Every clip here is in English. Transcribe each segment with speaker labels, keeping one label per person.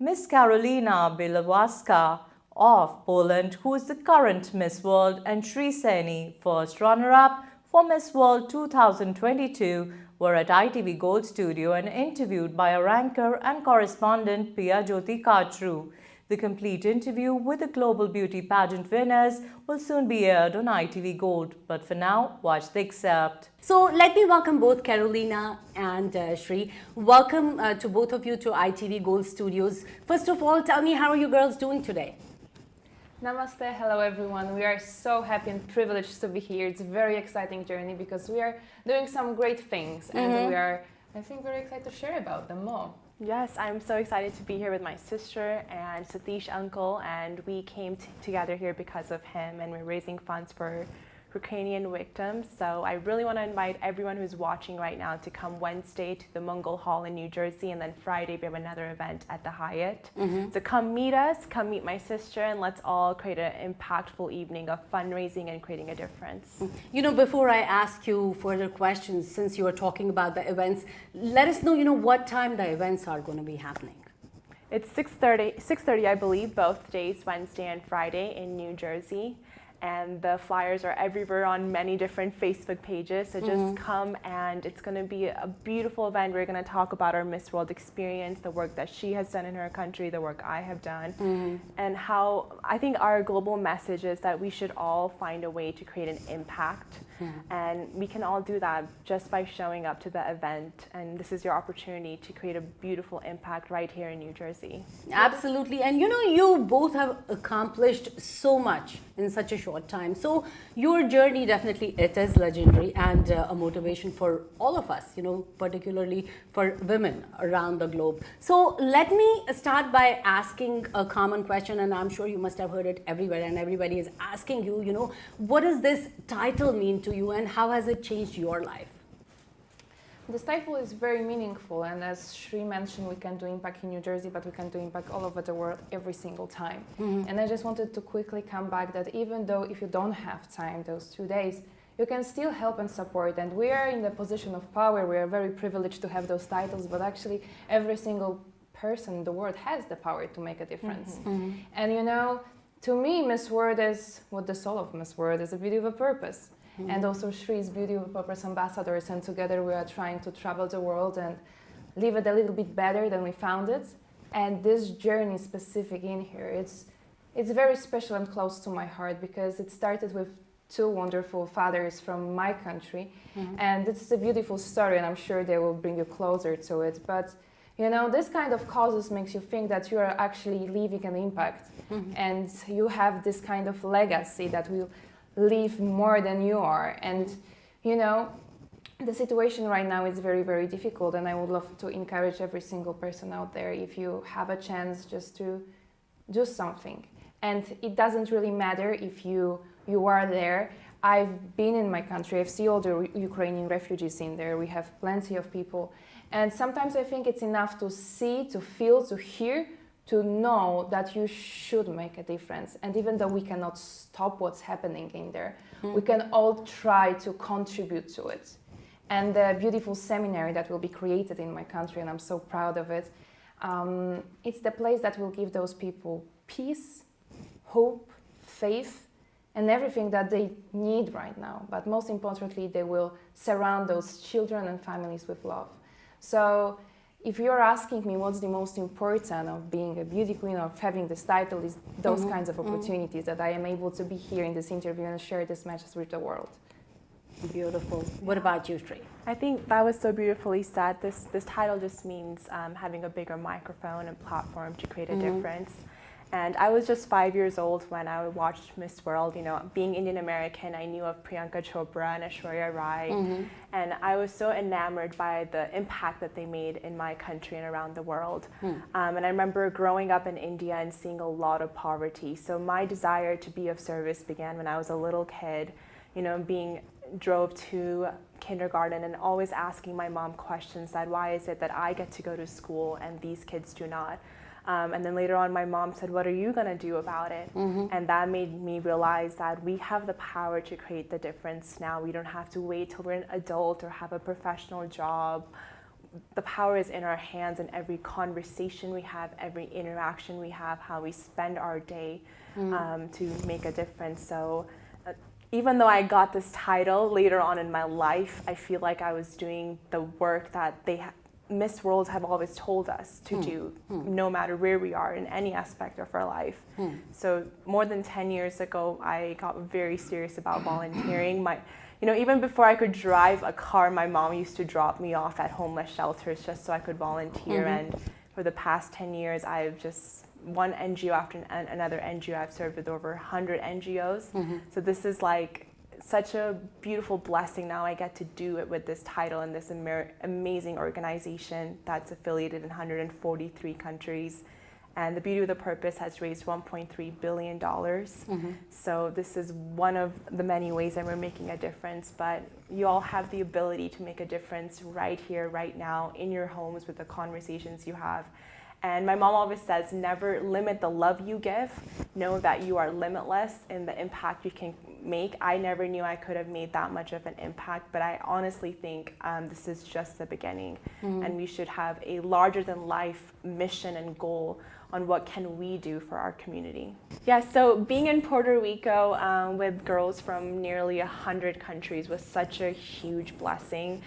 Speaker 1: Miss Karolina Bielawska of Poland, who is the current Miss World, and Shree Saini, first runner-up for Miss World 2022, were at ITV Gold Studio and interviewed by our anchor and correspondent Priya Jyoti Kachru. The complete interview with the Global Beauty Pageant winners will soon be aired on ITV Gold. But for now, watch the excerpt.
Speaker 2: So let me welcome both Karolina and Shree. Welcome to both of you to ITV Gold Studios. First of all, tell me, how are you girls doing today?
Speaker 3: Namaste, hello everyone. We are so happy and privileged to be here. It's a very exciting journey because we are doing some great things and we are, I think, very excited to share about them more.
Speaker 4: Yes, I'm so excited to be here with my sister and Satish uncle, and we came together here because of him, and we're raising funds for Ukrainian victims. So I really want to invite everyone who's watching right now to come Wednesday to the Mongol Hall in New Jersey, and then Friday we have another event at the Hyatt. So come meet us, come meet my sister, and let's all create an impactful evening of fundraising and creating a difference.
Speaker 2: You know, before I ask you further questions, since you were talking about the events, let us know, what time the events are going to be happening.
Speaker 4: It's 6:30, I believe, both days, Wednesday and Friday in New Jersey. And the flyers are everywhere on many different Facebook pages. So just come, and it's going to be a beautiful event. We're going to talk about our Miss World experience, the work that she has done in her country, the work I have done, and how I think our global message is that we should all find a way to create an impact. And we can all do that just by showing up to the event. And this is your opportunity to create a beautiful impact right here in New Jersey.
Speaker 2: Absolutely. And you both have accomplished so much in such a short time. So your journey, definitely, it is legendary and a motivation for all of us, particularly for women around the globe. So let me start by asking a common question, and I'm sure you must have heard it everywhere, and everybody is asking you, what does this title mean to you, and how has it changed your life?
Speaker 3: This title is very meaningful, and as Shree mentioned, we can do impact in New Jersey, but we can do impact all over the world every single time. And I just wanted to quickly come back that even though if you don't have time those 2 days, you can still help and support. And we are in the position of power. We are very privileged to have those titles, but actually every single person in the world has the power to make a difference. And to me, Miss World is what the soul of Miss World is, a beauty of a purpose. And also Shree's Beauty of Purpose ambassadors, and together we are trying to travel the world and live it a little bit better than we found it. And this journey specific in here, it's very special and close to my heart because it started with two wonderful fathers from my country. And it's a beautiful story, and I'm sure they will bring you closer to it. But this kind of causes makes you think that you are actually leaving an impact, and you have this kind of legacy that will live more than you are. And the situation right now is very, very difficult, and I would love to encourage every single person out there, if you have a chance, just to do something. And it doesn't really matter if you are there. I've been in my country, I've seen all the Ukrainian refugees in there, we have plenty of people, and sometimes I think it's enough to see, to feel, to hear, to know that you should make a difference. And even though we cannot stop what's happening in there, we can all try to contribute to it. And the beautiful seminary that will be created in my country, and I'm so proud of it, it's the place that will give those people peace, hope, faith, and everything that they need right now. But most importantly, they will surround those children and families with love. So if you're asking me what's the most important of being a beauty queen or of having this title, is those kinds of opportunities that I am able to be here in this interview and share this message with the world.
Speaker 2: Beautiful. What about you, Shree?
Speaker 4: I think that was so beautifully said. This title just means having a bigger microphone and platform to create a difference. And I was just 5 years old when I watched Miss World. Being Indian American, I knew of Priyanka Chopra and Aishwarya Rai. And I was so enamored by the impact that they made in my country and around the world. And I remember growing up in India and seeing a lot of poverty. So my desire to be of service began when I was a little kid, being drove to kindergarten and always asking my mom questions that why is it that I get to go to school and these kids do not? And then later on, my mom said, what are you going to do about it? And that made me realize that we have the power to create the difference now. We don't have to wait till we're an adult or have a professional job. the power is in our hands, in every conversation we have, every interaction we have, how we spend our day to make a difference. So even though I got this title later on in my life, I feel like I was doing the work that Miss World have always told us to do, no matter where we are in any aspect of our life. So more than 10 years ago, I got very serious about volunteering. Even before I could drive a car, my mom used to drop me off at homeless shelters just so I could volunteer. And for the past 10 years, I've just one NGO after another NGO. I've served with over 100 NGOs. So this is like such a beautiful blessing. Now I get to do it with this title and this amazing organization that's affiliated in 143 countries. And the Beauty with a Purpose has raised $1.3 billion. So this is one of the many ways that we're making a difference. But you all have the ability to make a difference right here, right now, in your homes with the conversations you have. And my mom always says, never limit the love you give. Know that you are limitless in the impact you can make. I never knew I could have made that much of an impact, but I honestly think this is just the beginning. And we should have a larger than life mission and goal on what can we do for our community. Yeah, so being in Puerto Rico with girls from nearly 100 countries was such a huge blessing.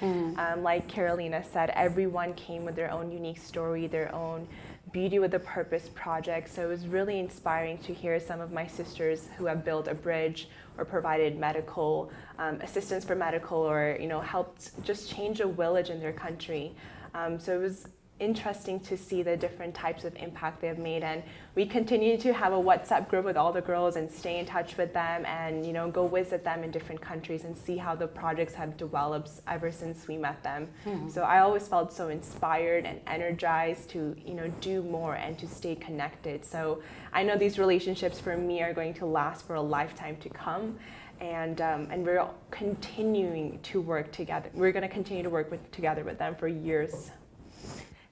Speaker 4: Like Karolina said, everyone came with their own unique story, their own Beauty with a Purpose project. So it was really inspiring to hear some of my sisters who have built a bridge or provided medical assistance for medical, or helped just change a village in their country. So it was interesting to see the different types of impact they have made, and we continue to have a WhatsApp group with all the girls and stay in touch with them, and go visit them in different countries and see how the projects have developed ever since we met them. So I always felt so inspired and energized to do more and to stay connected. So I know these relationships for me are going to last for a lifetime to come. And we're continuing to work together. We're going to continue to work together with them for years.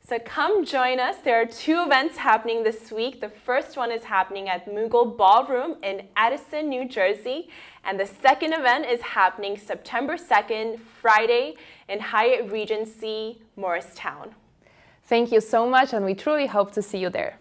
Speaker 4: So come join us. There are 2 events happening this week. The first one is happening at Mughal Ballroom in Addison, New Jersey. And the second event is happening September 2nd, Friday, in Hyatt Regency, Morristown.
Speaker 3: Thank you so much, and we truly hope to see you there.